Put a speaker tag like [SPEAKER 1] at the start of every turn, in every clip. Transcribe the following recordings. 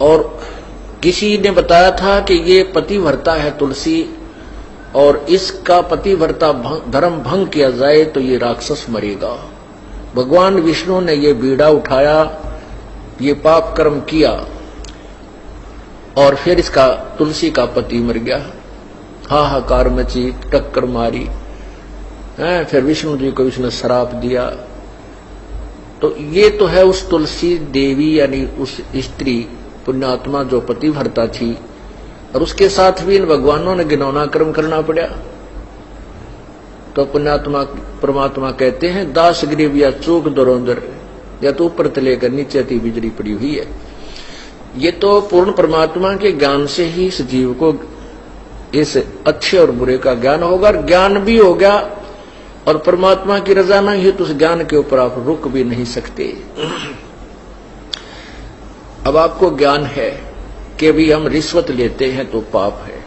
[SPEAKER 1] और किसी ने बताया था कि ये पतिव्रता है तुलसी, और इसका पतिव्रता धर्म भंग किया जाए तो ये राक्षस मरेगा। भगवान विष्णु ने ये बीड़ा उठाया, ये पाप कर्म किया, और फिर इसका तुलसी का पति मर गया। हाहाकार मची, टक्कर मारी है, फिर विष्णु जी को इसने श्राप दिया। तो ये तो है उस तुलसी देवी यानी उस स्त्री पुण्यात्मा जो पतिव्रता थी, और उसके साथ भी इन भगवानों ने घिनौना कर्म करना पड़ा। तो पुण्यात्मा परमात्मा कहते हैं, दास ग्रीव या चूक दरोंदर, या तो ऊपर तले कर नीचे ती बिजली पड़ी हुई है। ये तो पूर्ण परमात्मा के ज्ञान से ही इस जीव को इस अच्छे और बुरे का ज्ञान होगा, ज्ञान भी हो गया, और परमात्मा की रजा नहीं है तो उस ज्ञान के ऊपर आप रुक भी नहीं सकते। अब आपको ज्ञान है कि भी हम रिश्वत लेते हैं तो पाप है,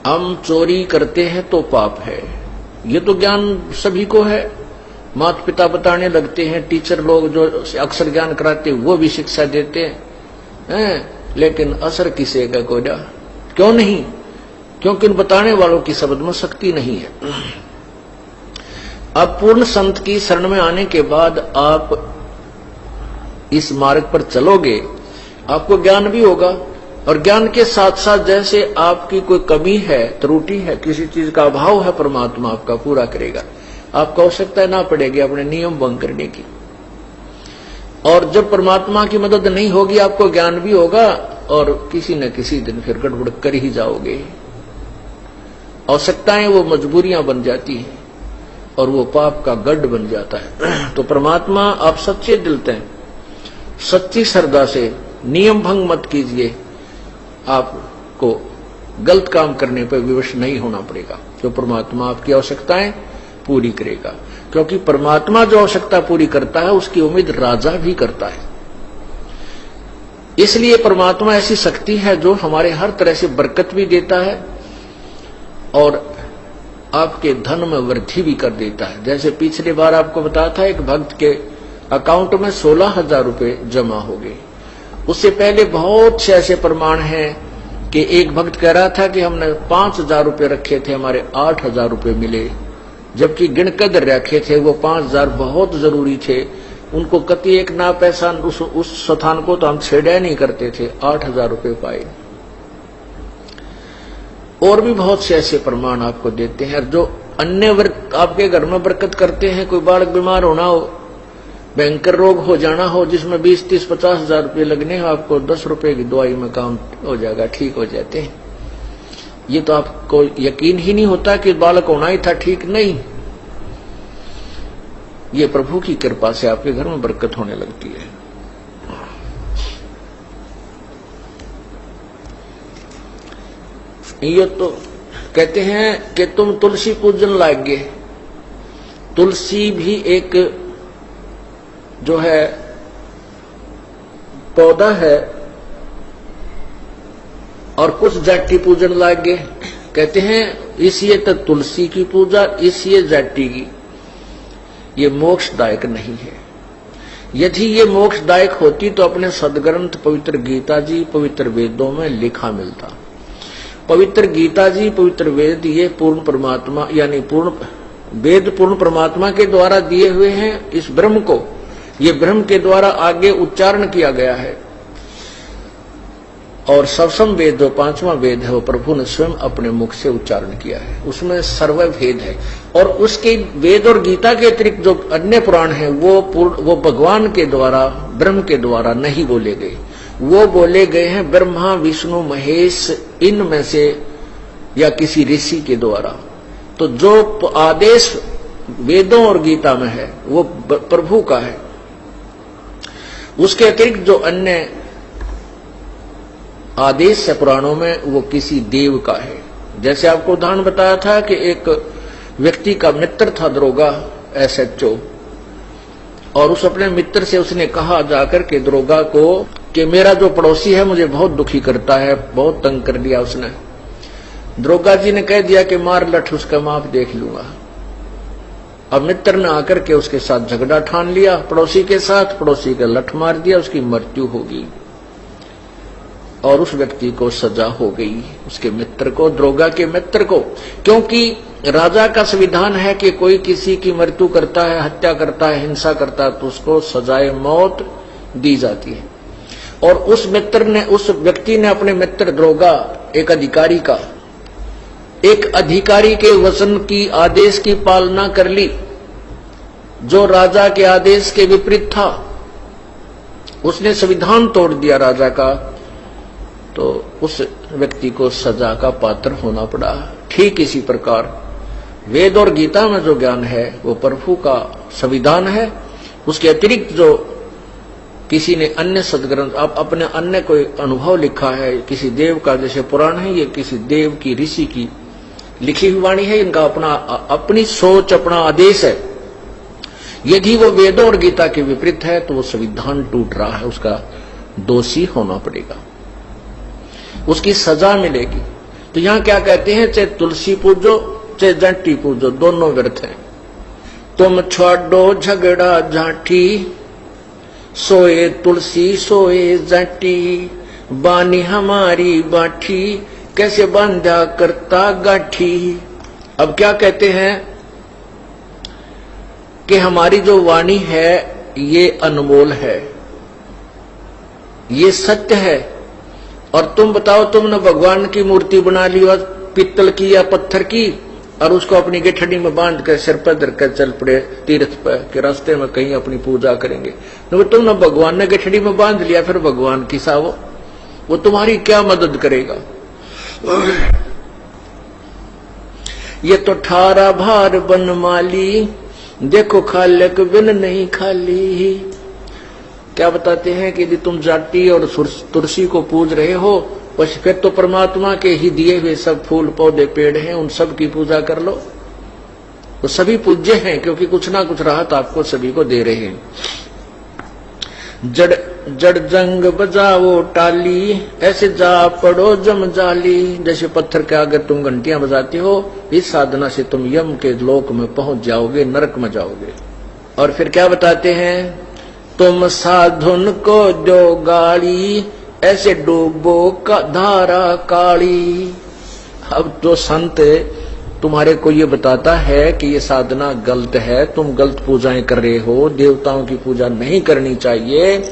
[SPEAKER 1] हम चोरी करते हैं तो पाप है, ये तो ज्ञान सभी को है। माता पिता बताने लगते हैं, टीचर लोग जो अक्षर ज्ञान कराते हैं वो भी शिक्षा देते हैं, लेकिन असर किसे का कोई क्यों नहीं? क्योंकि उन बताने वालों की शब्द में शक्ति नहीं है। अब पूर्ण संत की शरण में आने के बाद आप इस मार्ग पर चलोगे, आपको ज्ञान भी होगा, और ज्ञान के साथ साथ जैसे आपकी कोई कमी है, त्रुटि है, किसी चीज का अभाव है, परमात्मा आपका पूरा करेगा। आपको आवश्यकता ना पड़ेगी अपने नियम भंग करने की। और जब परमात्मा की मदद नहीं होगी, आपको ज्ञान भी होगा, और किसी न किसी दिन फिर गड़बड़ कर ही जाओगे। आवश्यकताएं वो मजबूरियां बन जाती हैं, और वो पाप का गढ़ बन जाता है। तो परमात्मा आप सच्चे दिल से, सच्ची श्रद्धा से नियम भंग मत कीजिए, आपको गलत काम करने पर विवश नहीं होना पड़ेगा। तो परमात्मा आपकी आवश्यकताएं पूरी करेगा, क्योंकि परमात्मा जो आवश्यकता पूरी करता है उसकी उम्मीद राजा भी करता है। इसलिए परमात्मा ऐसी शक्ति है जो हमारे हर तरह से बरकत भी देता है, और आपके धन में वृद्धि भी कर देता है। जैसे पिछली बार आपको बताया था, एक भक्त के अकाउंट में 16,000 रुपए जमा हो गए। उससे पहले बहुत से ऐसे प्रमाण हैं कि एक भक्त कह रहा था कि हमने 5,000 रुपए रखे थे, हमारे 8,000 रुपए मिले, जबकि गिनकर रखे थे वो 5,000 बहुत जरूरी थे। उनको कति एक ना पैसा उस स्थान को तो हम छेड़ा नहीं करते थे, 8,000 रुपए पाए। और भी बहुत से ऐसे प्रमाण आपको देते हैं। जो अन्य आपके घर में बरकत करते हैं, कोई बालक बीमार होना हो, भयंकर रोग हो जाना हो जिसमें 20, 30, 50,000 रुपये लगने हो, आपको 10 रुपए की दवाई में काम हो जाएगा, ठीक हो जाते हैं। ये तो आपको यकीन ही नहीं होता कि बालक होना ही था, ठीक नहीं। ये प्रभु की कृपा से आपके घर में बरकत होने लगती है। ये तो कहते हैं कि तुम तुलसी पूजन लागे। तुलसी भी एक जो है पौधा है, और कुछ जाति पूजन लागे। कहते हैं इसलिए तो तुलसी की पूजा, इसलिए जाति की। ये मोक्षदायक नहीं है। यदि ये मोक्षदायक होती तो अपने सदग्रंथ पवित्र गीता जी, पवित्र वेदों में लिखा मिलता। पवित्र गीता जी, पवित्र वेद, ये पूर्ण परमात्मा यानी पूर्ण वेद पूर्ण परमात्मा के द्वारा दिए हुए हैं। इस ब्रह्म को, ये ब्रह्म के द्वारा आगे उच्चारण किया गया है। और सवसम वेद जो 5वां वेद है वो प्रभु ने स्वयं अपने मुख से उच्चारण किया है, उसमें सर्वभेद है। और उसके वेद और गीता के अतिरिक्त जो अन्य पुराण है वो भगवान के द्वारा, ब्रह्म के द्वारा नहीं बोले गए, वो बोले गए हैं ब्रह्मा विष्णु महेश इनमें से या किसी ऋषि के द्वारा। तो जो आदेश वेदों और गीता में है वो प्रभु का है। उसके अतिरिक्त जो अन्य आदेश है पुराणों में वो किसी देव का है। जैसे आपको उदाहरण बताया था कि एक व्यक्ति का मित्र था दरोगा SHO, और उस अपने मित्र से उसने कहा जाकर के दरोगा को कि मेरा जो पड़ोसी है मुझे बहुत दुखी करता है, बहुत तंग कर दिया उसने। दरोगा जी ने कह दिया कि मार लठ, उसका माप देख लूंगा। अब मित्र ने आकर के उसके साथ झगड़ा ठान लिया, पड़ोसी के साथ, पड़ोसी का लठ मार दिया, उसकी मृत्यु होगी। और उस व्यक्ति को सजा हो गई, उसके मित्र को, द्रोगा के मित्र को। क्योंकि राजा का संविधान है कि कोई किसी की मृत्यु करता है, हत्या करता है, हिंसा करता है तो उसको सजाए मौत दी जाती है। और उस व्यक्ति ने अपने मित्र द्रोगा, एक अधिकारी के वचन की, आदेश की पालना कर ली, जो राजा के आदेश के विपरीत था। उसने संविधान तोड़ दिया राजा का, तो उस व्यक्ति को सजा का पात्र होना पड़ा। ठीक इसी प्रकार वेद और गीता में जो ज्ञान है वो प्रभु का संविधान है। उसके अतिरिक्त जो किसी ने अन्य सदग्रंथ, अपने अन्य कोई अनुभव लिखा है किसी देव का, जैसे पुराण है, ये किसी देव की, ऋषि की लिखी हुई वाणी है, इनका अपनी सोच, अपना आदेश है। यदि वो वेदों और गीता के विपरीत है तो वो संविधान टूट रहा है, उसका दोषी होना पड़ेगा, उसकी सजा मिलेगी। तो यहां क्या कहते हैं, चाहे तुलसी पूजो चाहे जंटी पूजो, दोनों व्यर्थ हैं। तुम छोड़ो झगड़ा झांटी, सोए तुलसी सोए जंटी, बानी हमारी बाठी, कैसे बांधा करता गाठी। अब क्या कहते हैं कि हमारी जो वाणी है ये अनमोल है, ये सत्य है। और तुम बताओ, तुमने भगवान की मूर्ति बना ली और पित्तल की या पत्थर की, और उसको अपनी गठड़ी में बांध कर सिर पर धरकर चल पड़े तीर्थ पर के रास्ते में कहीं अपनी पूजा करेंगे। तो तुमने भगवान ने गठड़ी में बांध लिया, फिर भगवान की सावो, वो तुम्हारी क्या मदद करेगा। ये तो ठारा भार बनमाली, देखो खालक बिन नहीं खाली। क्या बताते हैं कि यदि तुम जाति और तुलसी को पूज रहे हो, बस फिर तो परमात्मा के ही दिए हुए सब फूल पौधे पेड़ हैं, उन सब की पूजा कर लो। वो सभी पूज्य हैं, क्योंकि कुछ ना कुछ राहत आपको सभी को दे रहे हैं। जड़ जंग बजाओ टाली, ऐसे जा पड़ो जम जाली। जैसे पत्थर के आगे तुम घंटियां बजाते हो, इस साधना से तुम यम के लोक में पहुंच जाओगे, नरक में जाओगे। और फिर क्या बताते हैं, तुम साधुन को दो गाली, ऐसे डूबो का धारा काली। अब तो संत तुम्हारे को ये बताता है कि ये साधना गलत है, तुम गलत पूजाएं कर रहे हो, देवताओं की पूजा नहीं करनी चाहिए,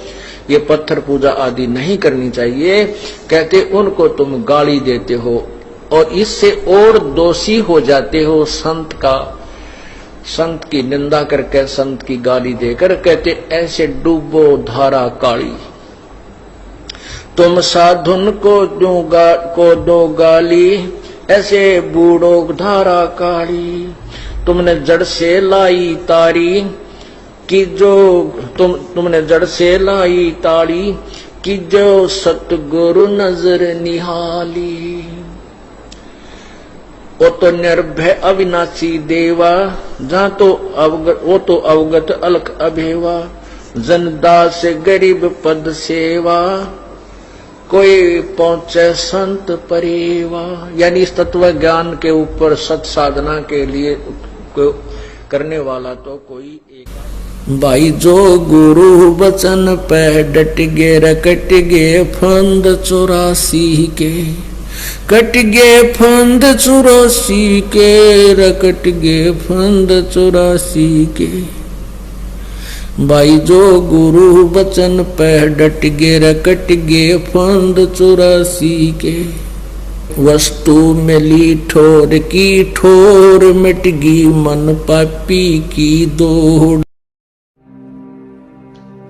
[SPEAKER 1] ये पत्थर पूजा आदि नहीं करनी चाहिए। कहते उनको तुम गाली देते हो और इससे और दोषी हो जाते हो। संत की निंदा करके, संत की गाली देकर कहते ऐसे डूबो धारा काली। तुम साधुन को दो गाली, ऐसे बूढ़ो धारा काली। तुमने जड़ से लाई तारी कि जो तुमने जड़ से लाई तारी कि जो सतगुरु नजर निहाली। वो तो निर्भय अविनाशी देवा, जहां तो वो तो अवगत अलख अभेवा। जनदास गरीब पद सेवा, कोई पहुंचे संत परेवा। यानी इस तत्व ज्ञान के ऊपर सत साधना के लिए करने वाला तो कोई एक। भाई जो गुरु वचन पे डट गे, रकट गे फंद 84 के, कट गे फंद 84 के, रकट गे फंद 84 के। भाई जो गुरु वचन पे डट गे, रकट गे फंद 84 के। वस्तु मिली ठोर की ठोर, मिट गई मन पापी की दौड़।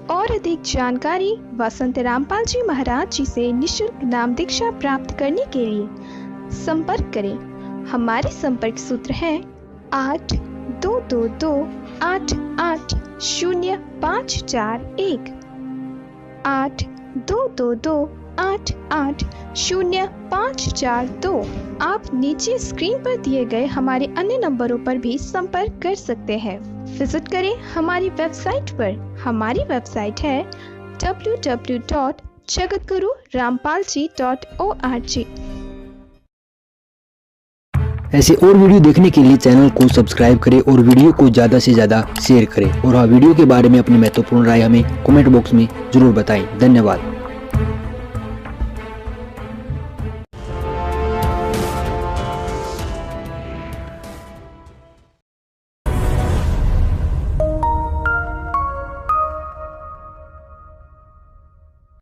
[SPEAKER 2] और अधिक जानकारी व संत रामपाल जी महाराज जी से निःशुल्क नाम दीक्षा प्राप्त करने के लिए संपर्क करें। हमारे संपर्क सूत्र है 8222880541 8222880542। आप नीचे स्क्रीन पर दिए गए हमारे अन्य नंबरों पर भी संपर्क कर सकते हैं। विजिट करें हमारी वेबसाइट पर। हमारी वेबसाइट है www.jagatgururampalji.org।
[SPEAKER 3] ऐसे और वीडियो देखने के लिए चैनल को सब्सक्राइब करें और वीडियो को ज़्यादा से ज़्यादा शेयर करें। और हाँ, वीडियो के बारे में अपनी महत्वपूर्ण राय हमें कमेंट बॉक्स में जरूर बताएं। धन्यवाद।